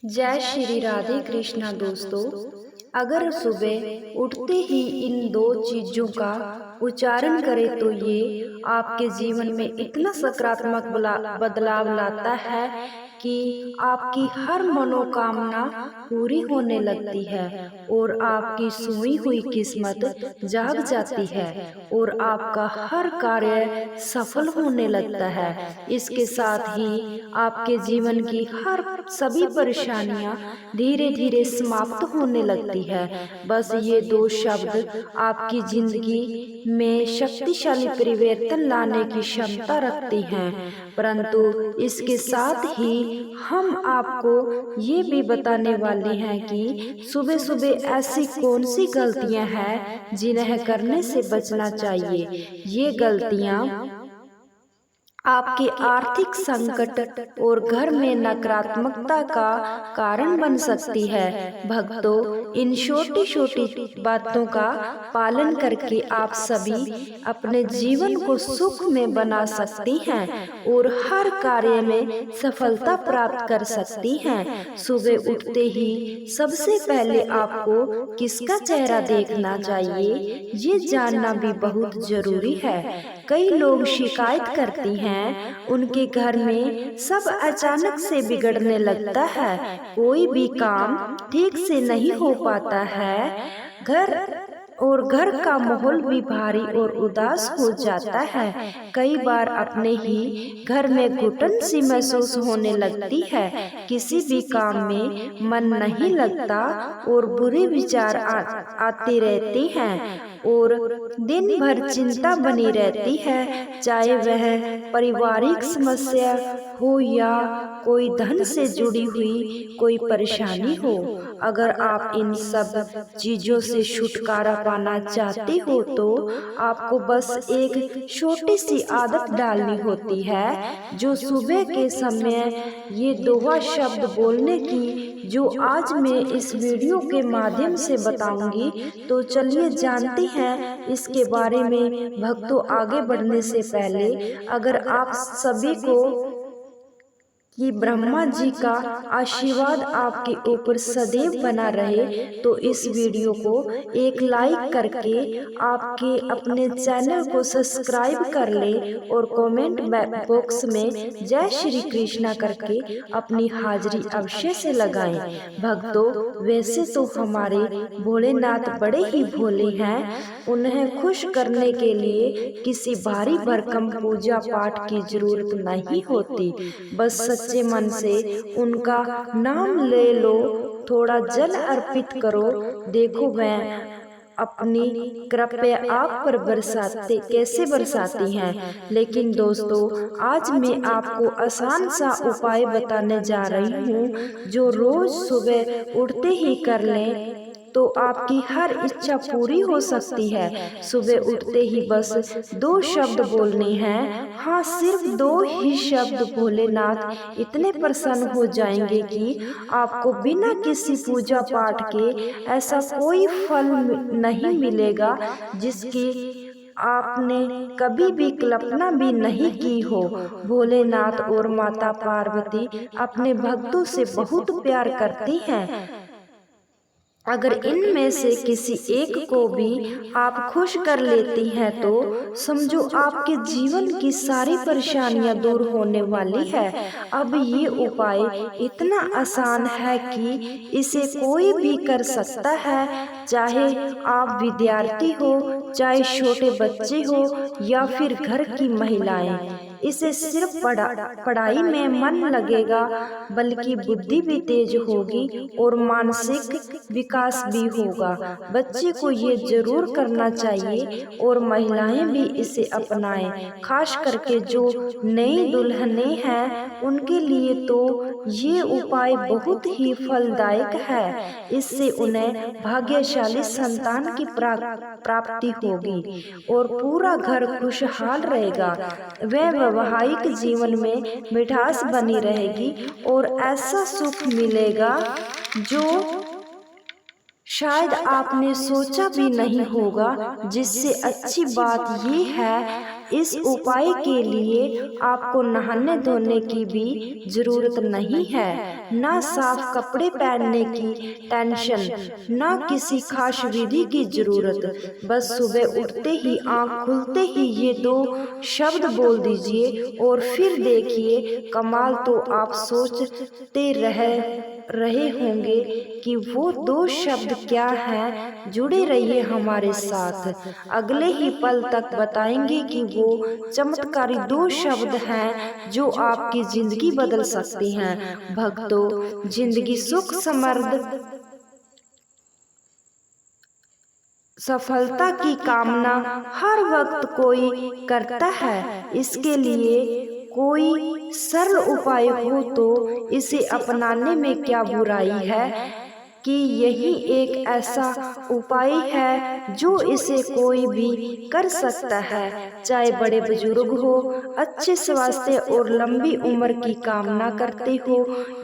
जय श्री राधे कृष्णा दोस्तों। अगर सुबह उठते ही इन दो चीजों का उच्चारण करें तो ये आपके जीवन में इतना सकारात्मक बदलाव लाता है कि आपकी हर मनोकामना पूरी होने लगती है और आपकी सोई हुई किस्मत जाग जाती है और आपका हर कार्य सफल होने लगता है। इसके साथ ही आपके जीवन की हर सभी परेशानियां धीरे धीरे समाप्त होने लगती है। बस ये दो शब्द आपकी जिंदगी में शक्तिशाली परिवर्तन लाने की क्षमता रखती हैं। परंतु इसके साथ ही हम आपको ये भी बताने वाले हैं कि सुबह सुबह ऐसी कौन सी गलतियां हैं जिन्हें करने से बचना चाहिए। ये गलतियां आपके आर्थिक संकट और घर में नकारात्मकता का कारण बन सकती है। भक्तों, इन छोटी छोटी बातों का पालन करके आप सभी अपने जीवन को सुख में बना सकती हैं और हर कार्य में सफलता प्राप्त कर सकती हैं। सुबह उठते ही सबसे पहले आपको किसका चेहरा देखना चाहिए, ये जानना भी बहुत जरूरी है। कई लोग शिकायत करती हैं उनके घर में सब अचानक से बिगड़ने लगता है, कोई भी काम ठीक से नहीं हो पाता है, घर का माहौल भी भारी और उदास हो जाता है। कई बार अपने ही घर में घुटन सी महसूस होने लगती है, किसी भी काम में मन नहीं लगता और बुरे विचार आते रहते हैं और दिन भर चिंता बनी रहती है, चाहे वह पारिवारिक समस्या हो या कोई धन से जुड़ी हुई कोई परेशानी हो। अगर आप इन सब चीजों से छुटकारा पाना चाहते हो तो आपको बस एक छोटी सी आदत डालनी होती है, जो सुबह के समय ये दोहा शब्द बोलने की, जो आज मैं इस वीडियो के माध्यम से बताऊंगी। तो चलिए जानते हैं इसके बारे में। भक्तों, आगे बढ़ने से पहले अगर आप सभी को कि ब्रह्मा जी का आशीर्वाद आपके ऊपर सदैव बना रहे तो इस वीडियो को एक लाइक करके आपके अपने चैनल को सब्सक्राइब कर ले और कमेंट बॉक्स में जय श्री कृष्णा करके अपनी हाजिरी अवश्य से लगाएं। भक्तों, वैसे तो हमारे भोलेनाथ बड़े ही भोले हैं, उन्हें खुश करने के लिए किसी भारी भरकम पूजा पाठ की जरूरत नहीं होती। बस सच्चे मन से उनका नाम ले लो, थोड़ा जल अर्पित करो। देखो मैं अपनी कृपया आप पर कैसे बरसाती हैं। लेकिन दोस्तों, आज मैं आपको आसान सा उपाय बताने जा रही हूँ, जो रोज सुबह उठते ही कर लें तो आपकी हर इच्छा पूरी हो सकती है। सुबह उठते ही बस दो शब्द बोलने हैं, हाँ सिर्फ दो ही शब्द। भोलेनाथ इतने प्रसन्न हो जाएंगे कि आपको बिना किसी पूजा पाठ के ऐसा कोई फल नहीं मिलेगा जिसकी आपने कभी भी कल्पना भी नहीं की हो। भोलेनाथ और माता पार्वती अपने भक्तों से बहुत प्यार करती हैं। अगर इनमें से किसी एक को भी आप खुश कर लेती हैं तो समझो आपके जीवन की सारी परेशानियां दूर होने वाली है। अब ये उपाय इतना आसान है कि इसे कोई भी कर सकता है, चाहे आप विद्यार्थी हो, चाहे छोटे बच्चे हो या फिर घर की महिलाएं। इसे सिर्फ पढ़ाई में मन लगेगा, बल्कि बुद्धि भी तेज होगी और मानसिक विकास भी होगा। बच्चे को ये जरूर करना चाहिए और महिलाएं भी इसे अपनाएं। खास करके जो नई दुल्हनें हैं उनके लिए तो ये उपाय बहुत ही फलदायक है। इससे उन्हें भाग्यशाली संतान की प्राप्ति होगी और पूरा घर खुशहाल रहेगा। वैवाहिक जीवन में मिठास बनी रहेगी और ऐसा सुख मिलेगा जो शायद आपने सोचा भी नहीं होगा। जिससे अच्छी बात ये है, इस उपाय के लिए आपको नहाने धोने की भी जरूरत नहीं है, ना साफ कपड़े पहनने की टेंशन, ना किसी खास विधि की जरूरत। बस सुबह उठते ही, आंख खुलते ही ये 2 शब्द बोल दीजिए और फिर देखिए कमाल। तो आप सोचते रहे होंगे कि वो 2 शब्द क्या हैं। जुड़े रहिए हमारे साथ, अगले ही पल तक बताएंगे कि वो चमत्कारी 2 शब्द हैं जो आपकी जिंदगी बदल सकती हैं। भक्तों, जिंदगी सुख समृद्ध सफलता की कामना हर वक्त कोई करता है। इसके लिए कोई सरल उपाय हो तो इसे अपनाने में क्या बुराई है कि यही एक ऐसा उपाय है जो इसे कोई भी कर सकता है। चाहे बड़े बुजुर्ग हो, अच्छे स्वास्थ्य और लंबी उम्र की कामना करते हो,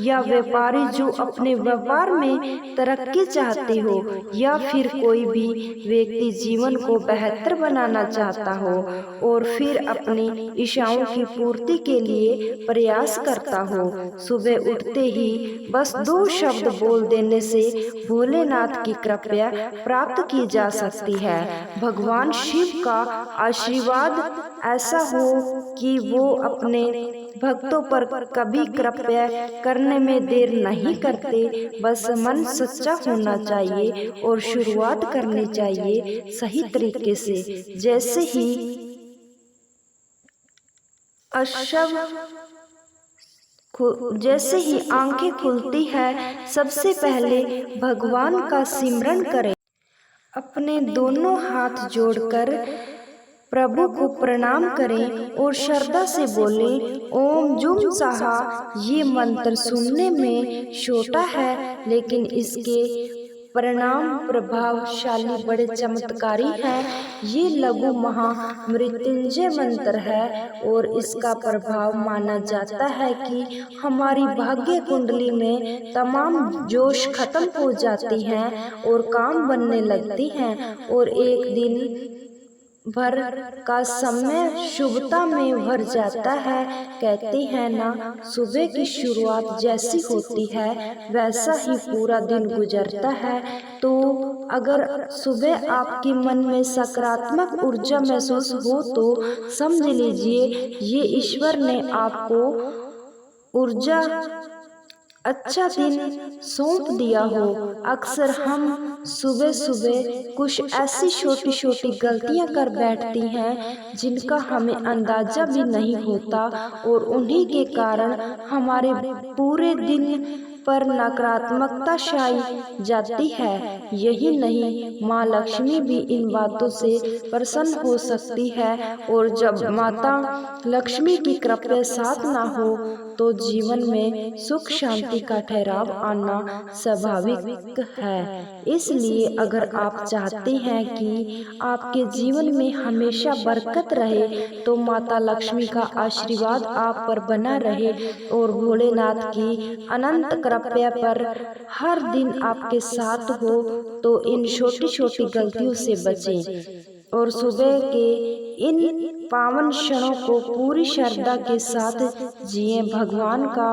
या व्यापारी जो अपने व्यापार में तरक्की चाहते हो, या फिर कोई भी व्यक्ति जीवन को बेहतर बनाना चाहता हो और फिर अपनी इच्छाओं की पूर्ति के लिए प्रयास करता हो। सुबह उठते ही बस 2 शब्द बोल देने से भोलेनाथ की कृपा प्राप्त की जा सकती है। भगवान शिव का आशीर्वाद ऐसा हो कि वो अपने भक्तों पर कभी कृपा करने में देर नहीं करते। बस मन सच्चा होना चाहिए और शुरुआत करनी चाहिए सही तरीके से। जैसे ही आंखें खुलती है, सबसे पहले भगवान का सिमरन करें। अपने दोनों हाथ जोड़कर प्रभु को प्रणाम करें और श्रद्धा से बोलें, ओम जुम साहा। ये मंत्र सुनने में छोटा है, लेकिन इसके परिणाम प्रभावशाली बड़े चमत्कारी हैं। ये लघु महामृत्युंजय मंत्र है और इसका प्रभाव माना जाता है कि हमारी भाग्य कुंडली में तमाम जोश खत्म हो जाती हैं और काम बनने लगती हैं और एक दिन भर का समय शुभता में भर जाता है। कहते हैं ना, सुबह की शुरुआत जैसी होती है वैसा ही पूरा दिन गुजरता है। तो अगर सुबह आपके मन में सकारात्मक ऊर्जा महसूस हो तो समझ लीजिए ये ईश्वर ने आपको ऊर्जा अच्छा दिन सौंप दिया हो। अक्सर हम सुबह सुबह कुछ ऐसी छोटी छोटी गलतियां कर बैठती हैं जिनका हमें अंदाजा भी नहीं होता और उन्हीं के कारण हमारे पूरे दिन पर नकारात्मकता छाई जाती है। यही नहीं, माँ लक्ष्मी भी इन बातों से प्रसन्न हो सकती है और जब माता लक्ष्मी की कृपा साथ ना हो तो जीवन में सुख शांति का ठहराव आना स्वाभाविक है। इसलिए अगर आप चाहते हैं कि आपके जीवन में हमेशा बरकत रहे तो माता लक्ष्मी का आशीर्वाद आप पर बना रहे और भोलेनाथ की अनंत कृपा पर हर दिन आपके साथ हो, तो इन छोटी छोटी गलतियों से बचें और सुबह के इन पावन क्षणों को पूरी श्रद्धा के साथ जिए। भगवान का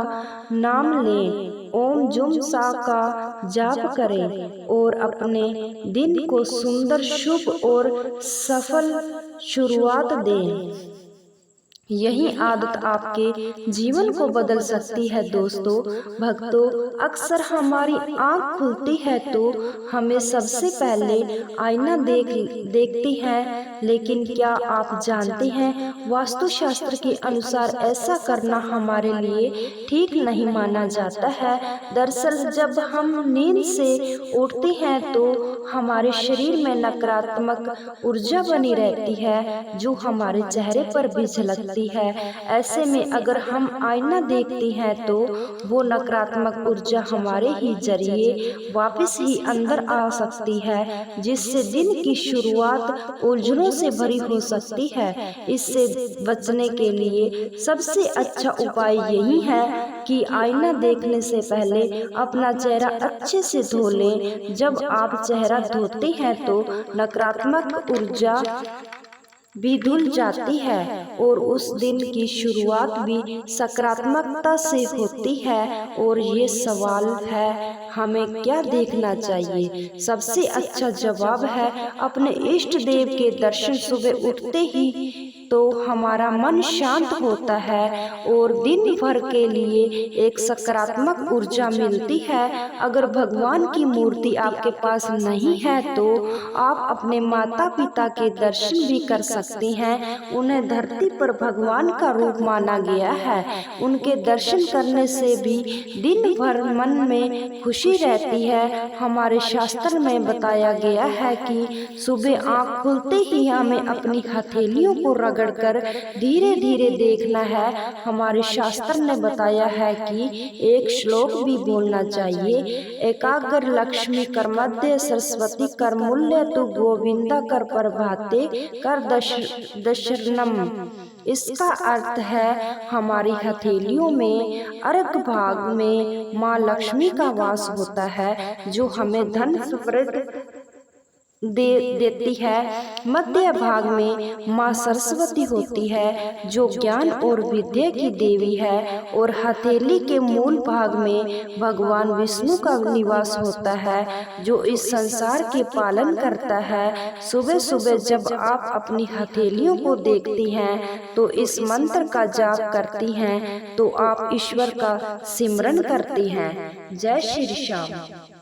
नाम लें, ओम जुम सा का जाप करें और अपने दिन को सुंदर, शुभ और सफल शुरुआत दें। यही आदत आपके जीवन को बदल सकती है। दोस्तों भक्तों, अक्सर हमारी आँख खुलती है तो हमें सबसे पहले आईना देखती हैं, लेकिन क्या आप जानते हैं वास्तुशास्त्र के अनुसार ऐसा करना हमारे लिए ठीक नहीं माना जाता है। दरअसल जब हम नींद से उठते हैं तो हमारे शरीर में नकारात्मक ऊर्जा बनी रहती है जो हमारे चेहरे पर भी झलकती है। ऐसे में अगर हम आईना देखते हैं तो वो नकारात्मक ऊर्जा हमारे ही जरिए वापस ही अंदर आ सकती है, जिससे दिन की शुरुआत उलझनों से भरी हो सकती है। इससे बचने के लिए सबसे अच्छा उपाय यही है कि आईना देखने से पहले अपना चेहरा अच्छे से धो लें। जब आप चेहरा धोते हैं तो नकारात्मक ऊर्जा भी धुल जाती है और उस दिन की शुरुआत भी सकारात्मकता से होती है। और ये सवाल है, हमें क्या देखना चाहिए? सबसे अच्छा जवाब है अपने इष्ट देव के दर्शन। सुबह उठते ही तो हमारा मन शांत होता है और दिन भर के लिए एक सकारात्मक ऊर्जा मिलती है। अगर भगवान की मूर्ति आपके पास नहीं है तो आप अपने माता पिता के दर्शन भी कर सकती हैं। उन्हें धरती पर भगवान का रूप माना गया है। उनके दर्शन करने से भी दिन भर मन में खुशी रहती है। हमारे शास्त्र में बताया गया है कि सुबह आँख खुलते ही हमें अपनी हथेलियों को रगड़कर धीरे धीरे देखना है। हमारे शास्त्र ने बताया है कि एक श्लोक भी बोलना चाहिए, एकाग्र लक्ष्मी कर मध्य सरस्वती कर मूल्य तु गोविंदा कर प्रभाते कर दशरनम। इसका अर्थ है हमारी हथेलियों में अर्घ भाग में माँ लक्ष्मी का वास होता है जो हमें धन समृद्धि देती है। मध्य भाग में माँ सरस्वती होती है जो ज्ञान और विद्या की देवी है। और हथेली के मूल भाग में भगवान विष्णु का निवास होता है जो इस संसार के पालन करता है। सुबह सुबह जब आप अपनी हथेलियों को देखती हैं तो इस मंत्र का जाप करती हैं तो आप ईश्वर का सिमरन करती हैं। जय श्री श्याम।